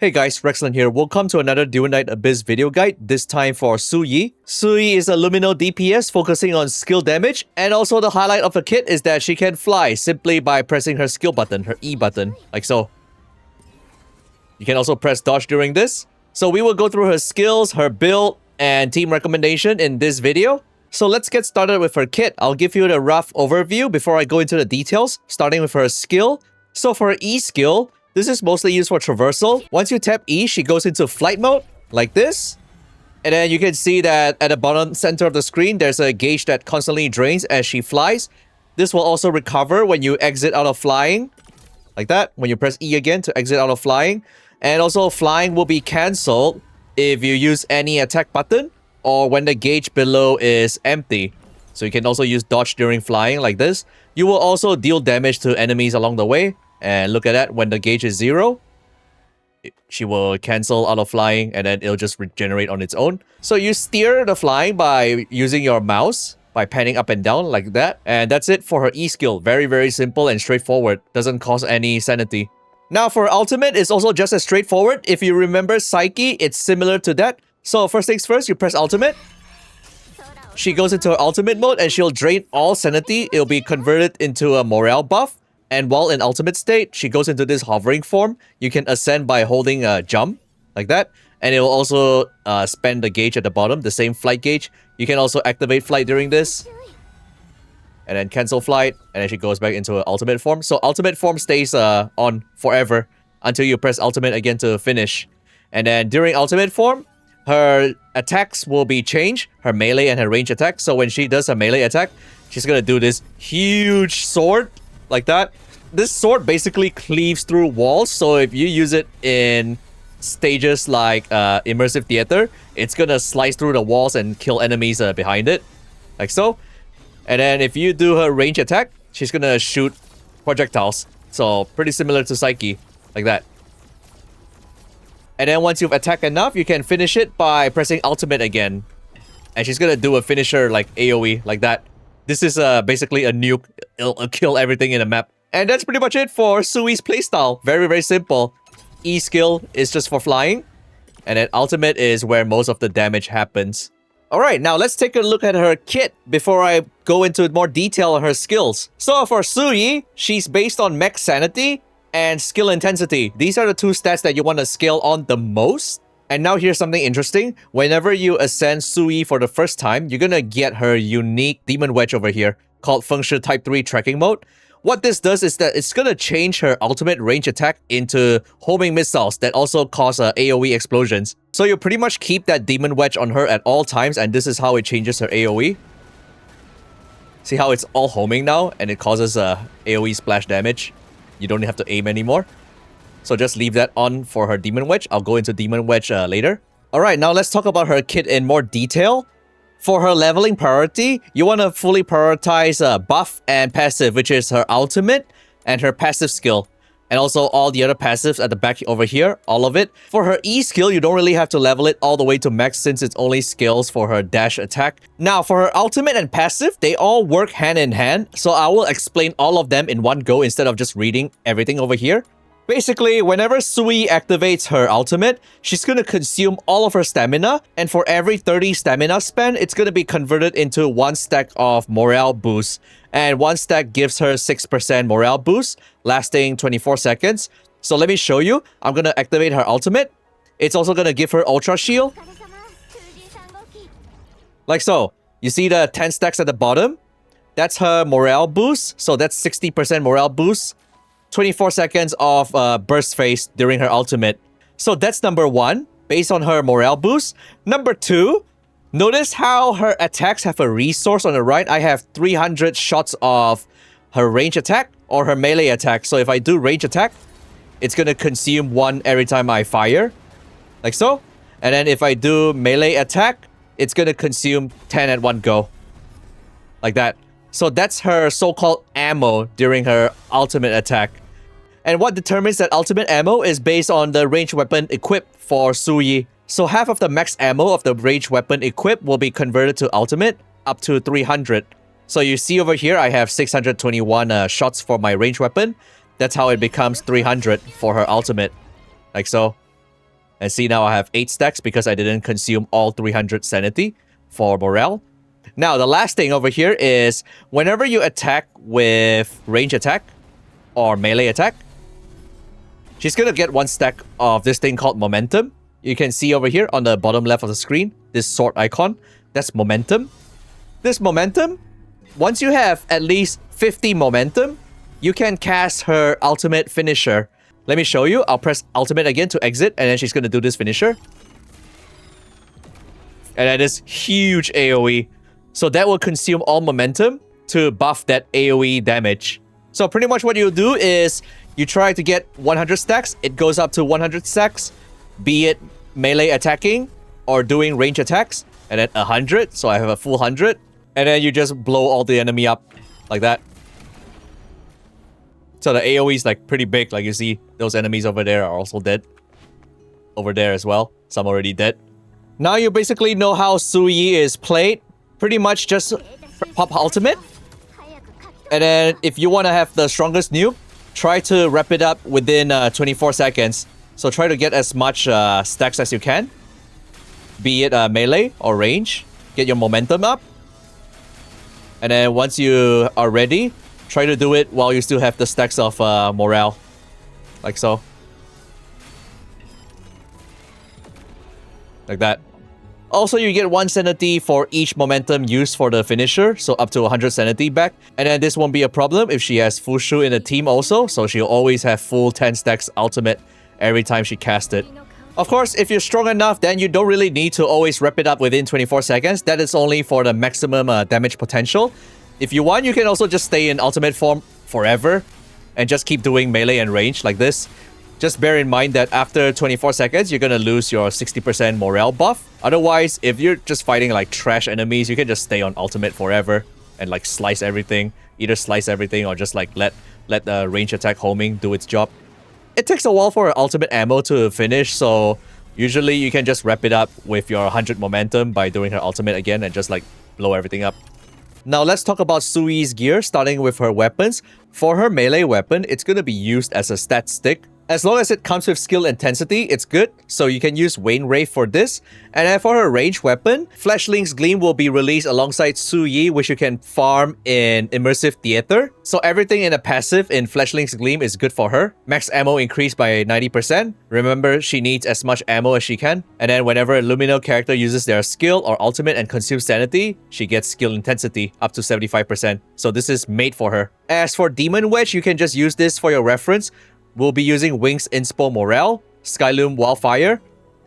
Hey guys, Rexlent here. Welcome to another Duet Night Abyss video guide, this time for Suyi. Suyi is a Lumino DPS focusing on skill damage, and also the highlight of the kit is that she can fly simply by pressing her skill button, her E button, like so. You can also press dodge during this. So we will go through her skills, her build, and team recommendation in this video. So let's get started with her kit. I'll give you the rough overview before I go into the details, starting with her skill. So for her E skill, this is mostly used for traversal. Once you tap E, she goes into flight mode, like this. And then you can see that at the bottom center of the screen, there's a gauge that constantly drains as she flies. This will also recover when you exit out of flying, like that, when you press E again to exit out of flying. And also flying will be cancelled if you use any attack button or when the gauge below is empty. So you can also use dodge during flying like this. You will also deal damage to enemies along the way. And look at that, when the gauge is 0, she will cancel out of flying and then it'll just regenerate on its own. So you steer the flying by using your mouse, by panning up and down like that. And that's it for her E skill. Very, very simple and straightforward. Doesn't cost any sanity. Now for ultimate, it's also just as straightforward. If you remember Psyche, it's similar to that. So first things first, you press ultimate. She goes into her ultimate mode and she'll drain all sanity. It'll be converted into a morale buff. And while in ultimate state, she goes into this hovering form. You can ascend by holding a jump, like that. And it will also spend the gauge at the bottom, the same flight gauge. You can also activate flight during this. And then cancel flight. And then she goes back into her ultimate form. So ultimate form stays on forever until you press ultimate again to finish. And then during ultimate form, her attacks will be changed. Her melee and her range attack. So when she does her melee attack, she's going to do this huge sword, like that. This sword basically cleaves through walls, so if you use it in stages like immersive theater, it's gonna slice through the walls and kill enemies behind it, like so. And then if you do her range attack, she's gonna shoot projectiles, so pretty similar to Psyche, like that. And then once you've attacked enough, you can finish it by pressing ultimate again, and she's gonna do a finisher like AoE, like that. This is basically a nuke. It'll kill everything in the map. And that's pretty much it for Suyi's playstyle. Very, very simple. E skill is just for flying. And then ultimate is where most of the damage happens. Alright, now let's take a look at her kit before I go into more detail on her skills. So for Suyi, she's based on max sanity and skill intensity. These are the two stats that you want to scale on the most. And now here's something interesting. Whenever you ascend Suyi for the first time, you're gonna get her unique Demon Wedge over here called Function Type 3 Tracking Mode. What this does is that it's gonna change her ultimate range attack into homing missiles that also cause AoE explosions. So you pretty much keep that Demon Wedge on her at all times, and this is how it changes her AoE. See how it's all homing now, and it causes AoE splash damage. You don't have to aim anymore. So just leave that on for her Demon Wedge. I'll go into Demon Wedge later. Alright, now let's talk about her kit in more detail. For her leveling priority, you want to fully prioritize buff and passive, which is her ultimate and her passive skill. And also all the other passives at the back over here, all of it. For her E skill, you don't really have to level it all the way to max since it's only scales for her dash attack. Now, for her ultimate and passive, they all work hand in hand. So I will explain all of them in one go instead of just reading everything over here. Basically, whenever Suyi activates her ultimate, she's going to consume all of her stamina, and for every 30 stamina spent, it's going to be converted into 1 stack of morale boost. And 1 stack gives her 6% morale boost, lasting 24 seconds. So let me show you. I'm going to activate her ultimate. It's also going to give her Ultra Shield. Like so. You see the 10 stacks at the bottom? That's her morale boost. So that's 60% morale boost. 24 seconds of burst phase during her ultimate. So that's number 1, based on her morale boost. Number 2, notice how her attacks have a resource on the right. I have 300 shots of her range attack or her melee attack. So if I do range attack, it's going to consume 1 every time I fire, like so. And then if I do melee attack, it's going to consume 10 at one go, like that. So that's her so-called ammo during her ultimate attack. And what determines that ultimate ammo is based on the ranged weapon equipped for Suyi. So half of the max ammo of the ranged weapon equipped will be converted to ultimate, up to 300. So you see over here, I have 621 shots for my ranged weapon. That's how it becomes 300 for her ultimate, like so. And see, now I have 8 stacks because I didn't consume all 300 sanity for morale. Now, the last thing over here is whenever you attack with range attack or melee attack, she's gonna get 1 stack of this thing called momentum. You can see over here on the bottom left of the screen, this sword icon, that's momentum. This momentum, once you have at least 50 momentum, you can cast her ultimate finisher. Let me show you. I'll press ultimate again to exit, and then she's gonna do this finisher. And then this huge AoE. So that will consume all momentum to buff that AoE damage. So pretty much what you do is you try to get 100 stacks. It goes up to 100 stacks, be it melee attacking or doing range attacks. And then 100, so I have a full 100. And then you just blow all the enemy up like that. So the AoE is like pretty big. Like you see, those enemies over there are also dead. Over there as well. Some already dead. Now you basically know how Su Yi is played. Pretty much just pop ultimate. And then if you want to have the strongest nuke, try to wrap it up within 24 seconds. So try to get as much stacks as you can. Be it melee or range. Get your momentum up. And then once you are ready, try to do it while you still have the stacks of morale. Like so. Like that. Also, you get 1 sanity for each momentum used for the finisher, so up to 100 sanity back. And then this won't be a problem if she has Huaxu in the team also, so she'll always have full 10 stacks ultimate every time she casts it. Of course, if you're strong enough, then you don't really need to always wrap it up within 24 seconds. That is only for the maximum damage potential. If you want, you can also just stay in ultimate form forever and just keep doing melee and range like this. Just bear in mind that after 24 seconds, you're gonna lose your 60% morale buff. Otherwise, if you're just fighting like trash enemies, you can just stay on ultimate forever and like slice everything. Either slice everything or just like let the range attack homing do its job. It takes a while for her ultimate ammo to finish, so usually you can just wrap it up with your 100 momentum by doing her ultimate again and just like blow everything up. Now let's talk about Su Yi's gear, starting with her weapons. For her melee weapon, it's gonna be used as a stat stick. As long as it comes with skill intensity, it's good, so you can use Wayne Ray for this. And then for her range weapon, Flashlink's Gleam will be released alongside Su Yi, which you can farm in Immersive Theater. So everything in a passive in Flashlink's Gleam is good for her. Max ammo increased by 90%. Remember, she needs as much ammo as she can. And then whenever a Lumino character uses their skill or ultimate and consumes sanity, she gets skill intensity up to 75%. So this is made for her. As for Demon Wedge, you can just use this for your reference. We'll be using Wings Inspo Morale, Skyloom Wildfire,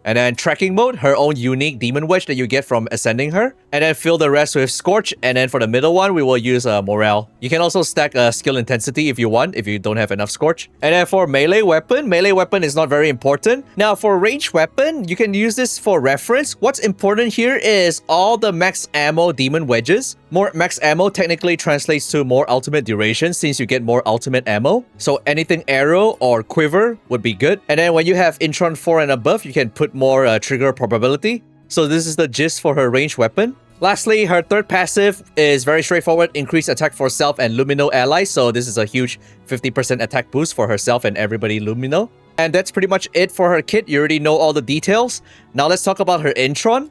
and then Tracking Mode, her own unique Demon Wedge that you get from ascending her. And then fill the rest with Scorch, and then for the middle one, we will use Morale. You can also stack skill intensity if you want, if you don't have enough Scorch. And then for melee weapon is not very important. Now for range weapon, you can use this for reference. What's important here is all the max ammo Demon Wedges. More max ammo technically translates to more ultimate duration since you get more ultimate ammo. So anything arrow or quiver would be good. And then when you have Intron 4 and above, you can put more trigger probability. So this is the gist for her range weapon. Lastly, her third passive is very straightforward. Increase attack for self and Lumino allies. So this is a huge 50% attack boost for herself and everybody Lumino. And that's pretty much it for her kit. You already know all the details. Now let's talk about her Intron.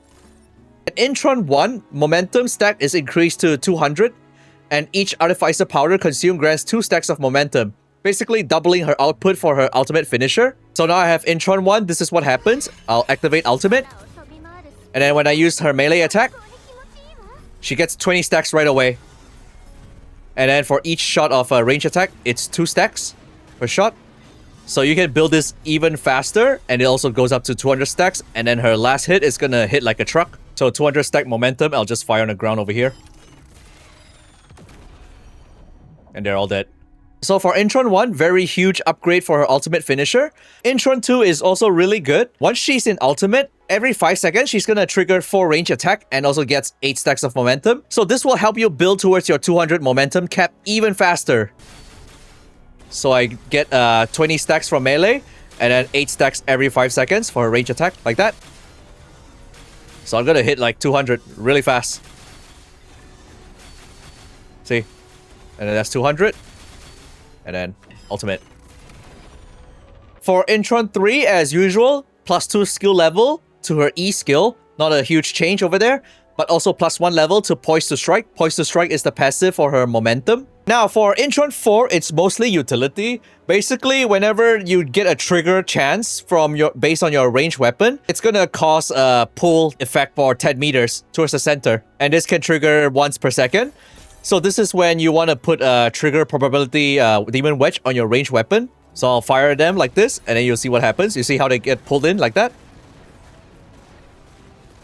At Intron 1, momentum stack is increased to 200, and each Artificer powder consumed grants 2 stacks of momentum, basically doubling her output for her ultimate finisher. So now I have Intron 1, this is what happens. I'll activate ultimate, and then when I use her melee attack, she gets 20 stacks right away. And then for each shot of a range attack, it's 2 stacks per shot. So you can build this even faster, and it also goes up to 200 stacks, and then her last hit is gonna hit like a truck. So 200 stack momentum, I'll just fire on the ground over here. And they're all dead. So for Intron 1, very huge upgrade for her ultimate finisher. Intron 2 is also really good. Once she's in ultimate, every 5 seconds, she's gonna trigger 4 range attack and also gets 8 stacks of momentum. So this will help you build towards your 200 momentum cap even faster. So I get 20 stacks from melee and then 8 stacks every 5 seconds for her range attack, like that. So I'm gonna hit like 200 really fast. See? And then that's 200. And then ultimate. For Intron 3, as usual, +2 skill level to her E skill. Not a huge change over there, but also +1 level to Poise to Strike. Poise to Strike is the passive for her momentum. Now for Intron 4, it's mostly utility. Basically, whenever you get a trigger chance from based on your ranged weapon, it's gonna cause a pull effect for 10 meters towards the center. And this can trigger once per second. So this is when you want to put a trigger probability Demon Wedge on your ranged weapon. So I'll fire them like this, and then you'll see what happens. You see how they get pulled in like that?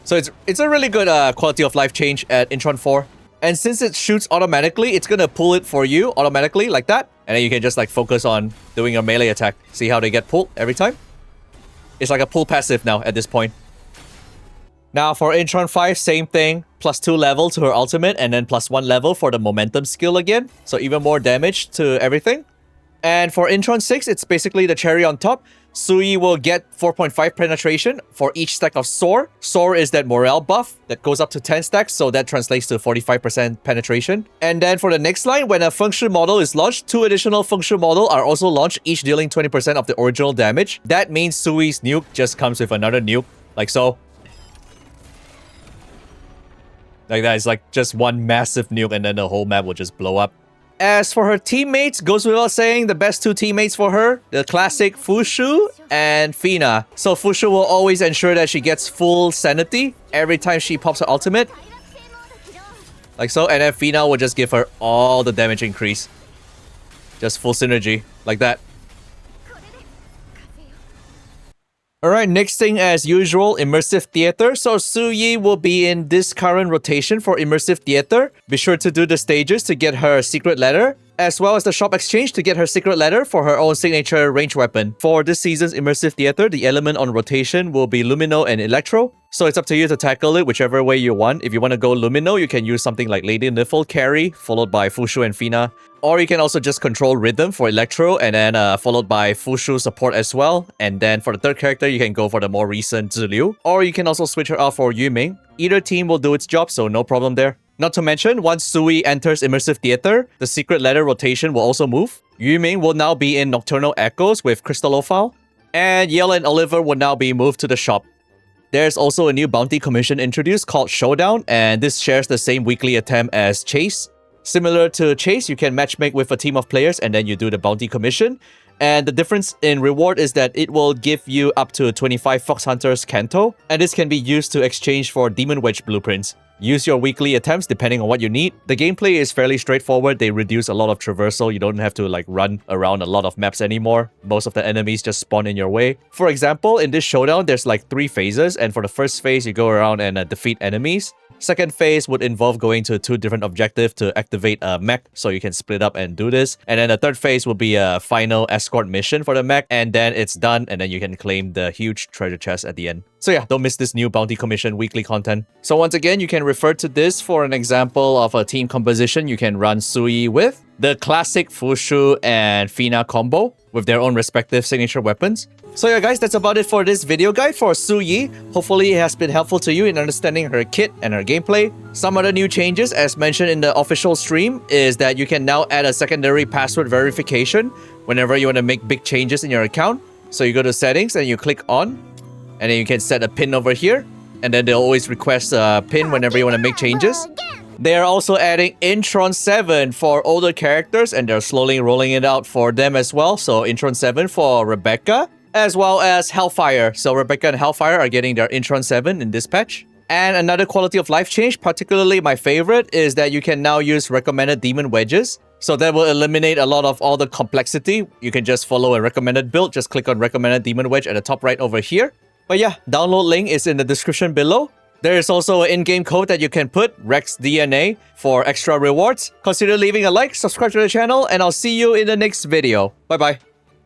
So it's a really good quality of life change at Intron 4. And since it shoots automatically, it's gonna pull it for you automatically like that. And then you can just like focus on doing your melee attack. See how they get pulled every time? It's like a pull passive now at this point. Now for Intron 5, same thing. +2 level to her ultimate and then +1 level for the momentum skill again. So even more damage to everything. And for Intron 6, it's basically the cherry on top. Sui will get 4.5 penetration for each stack of Soar. Soar is that morale buff that goes up to 10 stacks, so that translates to 45% penetration. And then for the next line, when a function model is launched, 2 additional function models are also launched, each dealing 20% of the original damage. That means Sui's nuke just comes with another nuke, like so. Like that, it's like just one massive nuke and then the whole map will just blow up. As for her teammates, goes without saying, the best 2 teammates for her, the classic Huaxu and Fina. So Huaxu will always ensure that she gets full sanity every time she pops her ultimate. Like so, and then Fina will just give her all the damage increase. Just full synergy, like that. Alright, next thing as usual, Immersive Theater. So Suyi will be in this current rotation for Immersive Theater. Be sure to do the stages to get her secret letter, as well as the shop exchange to get her secret letter for her own signature range weapon. For this season's Immersive Theater, the element on rotation will be Lumino and Electro. So it's up to you to tackle it whichever way you want. If you want to go Lumino, you can use something like Lady Niffle carry, followed by Huaxu and Fina. Or you can also just control Rhythm for Electro, and then followed by Huaxu support as well. And then for the third character, you can go for the more recent Ziliu. Or you can also switch her out for Yuming. Either team will do its job, so no problem there. Not to mention, once Sui enters Immersive Theater, the secret letter rotation will also move. Yuming will now be in Nocturnal Echoes with Crystallophile. And Yale and Oliver will now be moved to the shop. There's also a new bounty commission introduced called Showdown, and this shares the same weekly attempt as Chase. Similar to Chase, you can matchmake with a team of players and then you do the bounty commission. And the difference in reward is that it will give you up to 25 Fox Hunters Kanto, and this can be used to exchange for Demon Wedge blueprints. Use your weekly attempts depending on what you need. The gameplay is fairly straightforward. They reduce a lot of traversal. You don't have to like run around a lot of maps anymore. Most of the enemies just spawn in your way. For example, in this showdown, there's like 3 phases, and for the first phase, you go around and defeat enemies. Second phase would involve going to 2 different objectives to activate a mech, so you can split up and do this. And then the third phase will be a final escort mission for the mech, and then it's done, and then you can claim the huge treasure chest at the end. So yeah, don't miss this new bounty commission weekly content. So once again, you can refer to this for an example of a team composition you can run Sui with. The classic Huaxu and Fina combo with their own respective signature weapons. So yeah guys, that's about it for this video guide for Suyi. Hopefully it has been helpful to you in understanding her kit and her gameplay. Some other new changes as mentioned in the official stream is that you can now add a secondary password verification whenever you want to make big changes in your account. So you go to settings and you click on, and then you can set a pin over here, and then they'll always request a pin whenever you want to make changes. They are also adding Intron 7 for older characters, and they're slowly rolling it out for them as well. So Intron 7 for Rebecca, as well as Hellfire. So Rebecca and Hellfire are getting their Intron 7 in this patch. And another quality of life change, particularly my favorite, is that you can now use recommended demon wedges. So that will eliminate a lot of all the complexity. You can just follow a recommended build. Just click on recommended demon wedge at the top right over here. But yeah, download link is in the description below. There is also an in-game code that you can put, REXDNA, for extra rewards. Consider leaving a like, subscribe to the channel, and I'll see you in the next video. Bye-bye.